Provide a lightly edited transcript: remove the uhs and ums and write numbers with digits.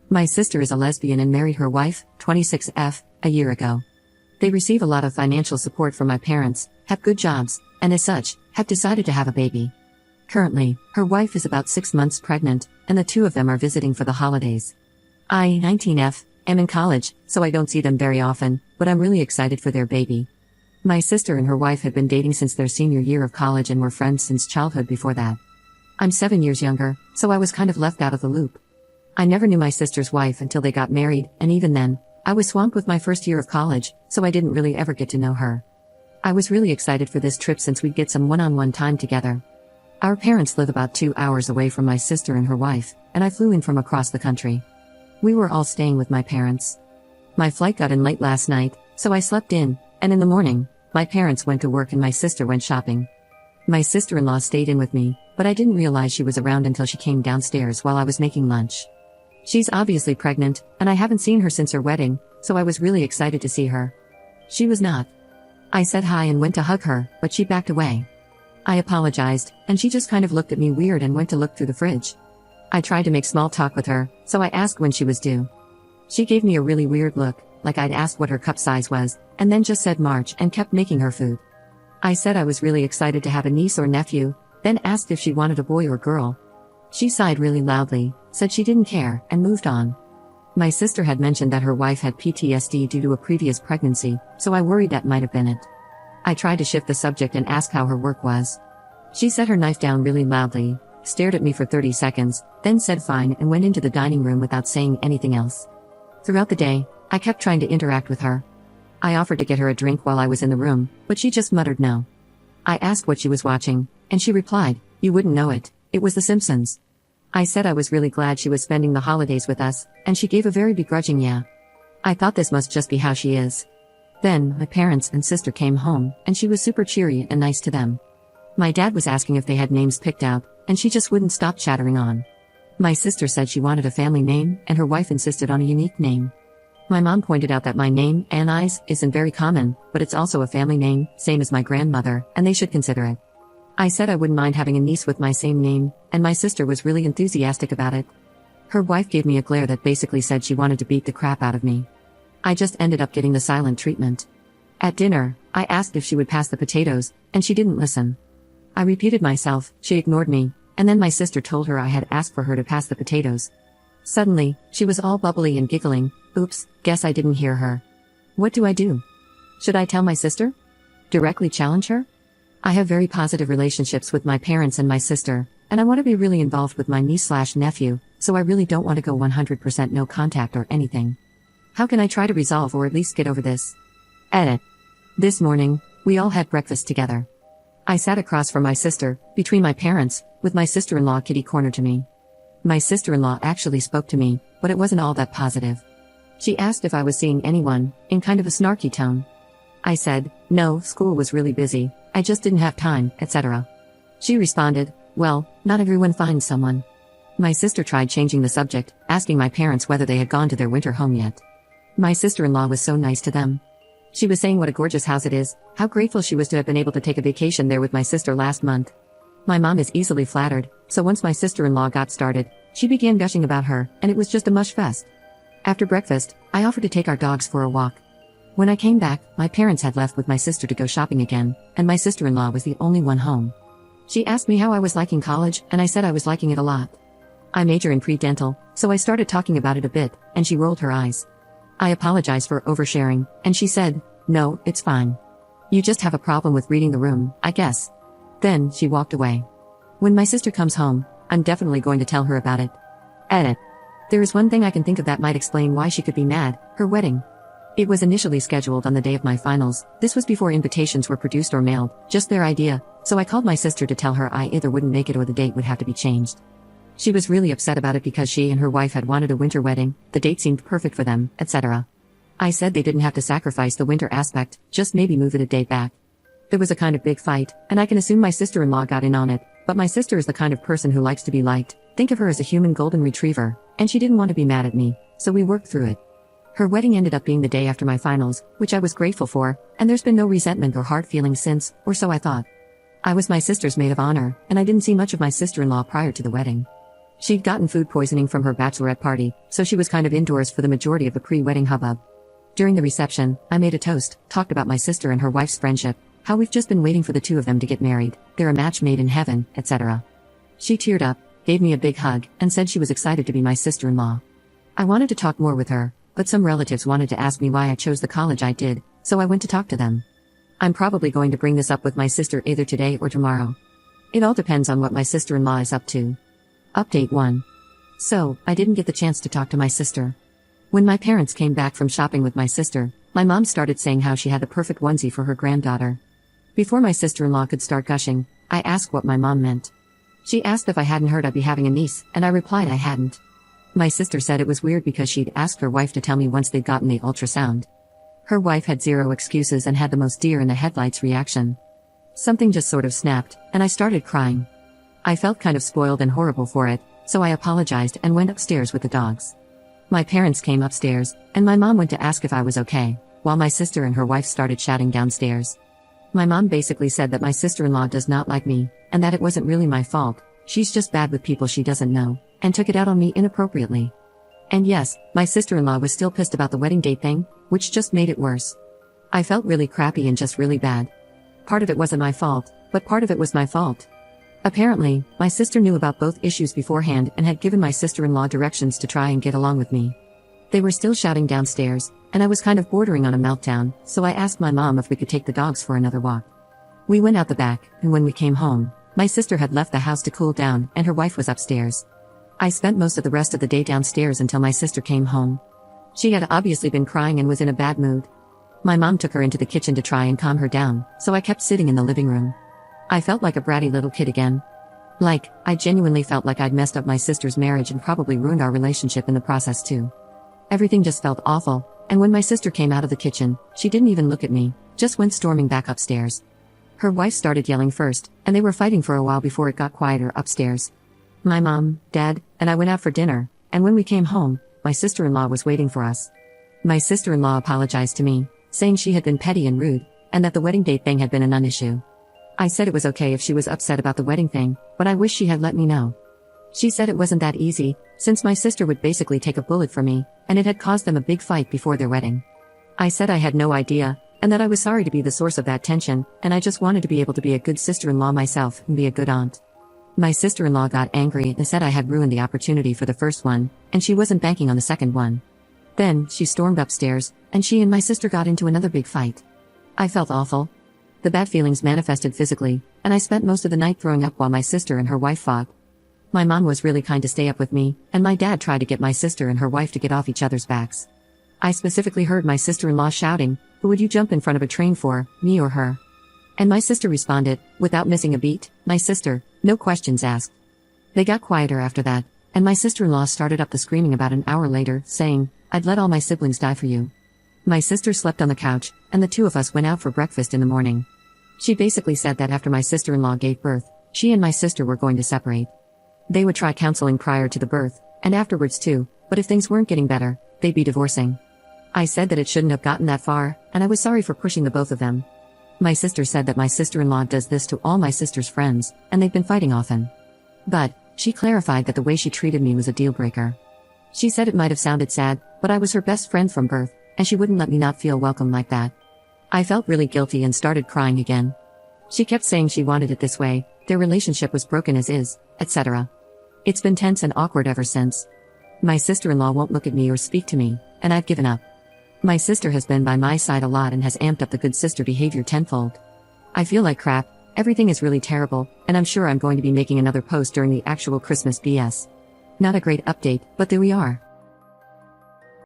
My sister is a lesbian and married her wife, 26F, a year ago. They receive a lot of financial support from my parents, have good jobs, and as such, have decided to have a baby. Currently, her wife is about 6 months pregnant, and the two of them are visiting for the holidays. I, 19F, am in college, so I don't see them very often, but I'm really excited for their baby. My sister and her wife had been dating since their senior year of college and were friends since childhood before that. I'm 7 years younger, so I was kind of left out of the loop. I never knew my sister's wife until they got married, and even then, I was swamped with my first year of college, so I didn't really ever get to know her. I was really excited for this trip since we'd get some one-on-one time together. Our parents live about 2 hours away from my sister and her wife, and I flew in from across the country. We were all staying with my parents. My flight got in late last night, so I slept in, and in the morning, my parents went to work and my sister went shopping. My sister-in-law stayed in with me, but I didn't realize she was around until she came downstairs while I was making lunch. She's obviously pregnant, and I haven't seen her since her wedding, so I was really excited to see her. She was not. I said hi and went to hug her, but she backed away. I apologized, and she just kind of looked at me weird and went to look through the fridge. I tried to make small talk with her, so I asked when she was due. She gave me a really weird look, like I'd asked what her cup size was, and then just said March and kept making her food. I said I was really excited to have a niece or nephew, then asked if she wanted a boy or girl. She sighed really loudly, said she didn't care, and moved on. My sister had mentioned that her wife had PTSD due to a previous pregnancy, so I worried that might have been it. I tried to shift the subject and ask how her work was. She set her knife down really loudly, stared at me for 30 seconds, then said fine and went into the dining room without saying anything else. Throughout the day, I kept trying to interact with her. I offered to get her a drink while I was in the room, but she just muttered no. I asked what she was watching, and she replied, "You wouldn't know it, it was The Simpsons." I said I was really glad she was spending the holidays with us, and she gave a very begrudging yeah. I thought this must just be how she is. Then, my parents and sister came home, and she was super cheery and nice to them. My dad was asking if they had names picked out, and she just wouldn't stop chattering on. My sister said she wanted a family name, and her wife insisted on a unique name. My mom pointed out that my name, Anais, isn't very common, but it's also a family name, same as my grandmother, and they should consider it. I said I wouldn't mind having a niece with my same name, and my sister was really enthusiastic about it. Her wife gave me a glare that basically said she wanted to beat the crap out of me. I just ended up getting the silent treatment. At dinner, I asked if she would pass the potatoes, and she didn't listen. I repeated myself, she ignored me, and then my sister told her I had asked for her to pass the potatoes. Suddenly, she was all bubbly and giggling. Oops, guess I didn't hear her. What do I do? Should I tell my sister? Directly challenge her? I have very positive relationships with my parents and my sister, and I want to be really involved with my niece/nephew, so I really don't want to go 100% no contact or anything. How can I try to resolve or at least get over this? Edit. This morning, we all had breakfast together. I sat across from my sister, between my parents, with my sister-in-law kitty-corner to me. My sister-in-law actually spoke to me, but it wasn't all that positive. She asked if I was seeing anyone, in kind of a snarky tone. I said, no, school was really busy, I just didn't have time, etc. She responded, well, not everyone finds someone. My sister tried changing the subject, asking my parents whether they had gone to their winter home yet. My sister-in-law was so nice to them. She was saying what a gorgeous house it is, how grateful she was to have been able to take a vacation there with my sister last month. My mom is easily flattered, so once my sister-in-law got started, she began gushing about her, and it was just a mush fest. After breakfast, I offered to take our dogs for a walk. When I came back, my parents had left with my sister to go shopping again, and my sister-in-law was the only one home. She asked me how I was liking college, and I said I was liking it a lot. I major in pre-dental, so I started talking about it a bit, and she rolled her eyes. I apologized for oversharing, and she said, no, it's fine. You just have a problem with reading the room, I guess. Then, she walked away. When my sister comes home, I'm definitely going to tell her about it. Edit. There is one thing I can think of that might explain why she could be mad, her wedding. It was initially scheduled on the day of my finals, this was before invitations were produced or mailed, just their idea, so I called my sister to tell her I either wouldn't make it or the date would have to be changed. She was really upset about it because she and her wife had wanted a winter wedding, the date seemed perfect for them, etc. I said they didn't have to sacrifice the winter aspect, just maybe move it a day back. There was a kind of big fight, and I can assume my sister-in-law got in on it, but my sister is the kind of person who likes to be liked, think of her as a human golden retriever, and she didn't want to be mad at me, so we worked through it. Her wedding ended up being the day after my finals, which I was grateful for, and there's been no resentment or hard feelings since, or so I thought. I was my sister's maid of honor, and I didn't see much of my sister-in-law prior to the wedding. She'd gotten food poisoning from her bachelorette party, so she was kind of indoors for the majority of the pre-wedding hubbub. During the reception, I made a toast, talked about my sister and her wife's friendship, how we've just been waiting for the two of them to get married, they're a match made in heaven, etc. She teared up, gave me a big hug, and said she was excited to be my sister-in-law. I wanted to talk more with her, but some relatives wanted to ask me why I chose the college I did, so I went to talk to them. I'm probably going to bring this up with my sister either today or tomorrow. It all depends on what my sister-in-law is up to. Update 1. So, I didn't get the chance to talk to my sister. When my parents came back from shopping with my sister, my mom started saying how she had the perfect onesie for her granddaughter. Before my sister-in-law could start gushing, I asked what my mom meant. She asked if I hadn't heard I'd be having a niece, and I replied I hadn't. My sister said it was weird because she'd asked her wife to tell me once they'd gotten the ultrasound. Her wife had zero excuses and had the most deer-in-the-headlights reaction. Something just sort of snapped, and I started crying. I felt kind of spoiled and horrible for it, so I apologized and went upstairs with the dogs. My parents came upstairs, and my mom went to ask if I was okay, while my sister and her wife started shouting downstairs. My mom basically said that my sister-in-law does not like me, and that it wasn't really my fault, she's just bad with people she doesn't know, and took it out on me inappropriately. And yes, my sister-in-law was still pissed about the wedding date thing, which just made it worse. I felt really crappy and just really bad. Part of it wasn't my fault, but part of it was my fault. Apparently, my sister knew about both issues beforehand and had given my sister-in-law directions to try and get along with me. They were still shouting downstairs, and I was kind of bordering on a meltdown, so I asked my mom if we could take the dogs for another walk. We went out the back, and when we came home, my sister had left the house to cool down, and her wife was upstairs. I spent most of the rest of the day downstairs until my sister came home. She had obviously been crying and was in a bad mood. My mom took her into the kitchen to try and calm her down, so I kept sitting in the living room. I felt like a bratty little kid again. I genuinely felt like I'd messed up my sister's marriage and probably ruined our relationship in the process too. Everything just felt awful, and when my sister came out of the kitchen, she didn't even look at me, just went storming back upstairs. Her wife started yelling first, and they were fighting for a while before it got quieter upstairs. My mom, dad, and I went out for dinner, and when we came home, my sister-in-law was waiting for us. My sister-in-law apologized to me, saying she had been petty and rude, and that the wedding date thing had been a non-issue. I said it was okay if she was upset about the wedding thing, but I wish she had let me know. She said it wasn't that easy, since my sister would basically take a bullet for me, and it had caused them a big fight before their wedding. I said I had no idea, and that I was sorry to be the source of that tension, and I just wanted to be able to be a good sister-in-law myself and be a good aunt. My sister-in-law got angry and said I had ruined the opportunity for the first one, and she wasn't banking on the second one. Then, she stormed upstairs, and she and my sister got into another big fight. I felt awful. The bad feelings manifested physically, and I spent most of the night throwing up while my sister and her wife fought. My mom was really kind to stay up with me, and my dad tried to get my sister and her wife to get off each other's backs. I specifically heard my sister-in-law shouting, "Who would you jump in front of a train for, me or her?" And my sister responded, without missing a beat, "My sister, no questions asked." They got quieter after that, and my sister-in-law started up the screaming about an hour later, saying, "I'd let all my siblings die for you." My sister slept on the couch, and the two of us went out for breakfast in the morning. She basically said that after my sister-in-law gave birth, she and my sister were going to separate. They would try counseling prior to the birth, and afterwards too, but if things weren't getting better, they'd be divorcing. I said that it shouldn't have gotten that far, and I was sorry for pushing the both of them. My sister said that my sister-in-law does this to all my sister's friends, and they've been fighting often. But, she clarified that the way she treated me was a deal-breaker. She said it might have sounded sad, but I was her best friend from birth, and she wouldn't let me not feel welcome like that. I felt really guilty and started crying again. She kept saying she wanted it this way, their relationship was broken as is, etc. It's been tense and awkward ever since. My sister-in-law won't look at me or speak to me, and I've given up. My sister has been by my side a lot and has amped up the good sister behavior tenfold. I feel like crap, everything is really terrible, and I'm sure I'm going to be making another post during the actual Christmas BS. Not a great update, but there we are.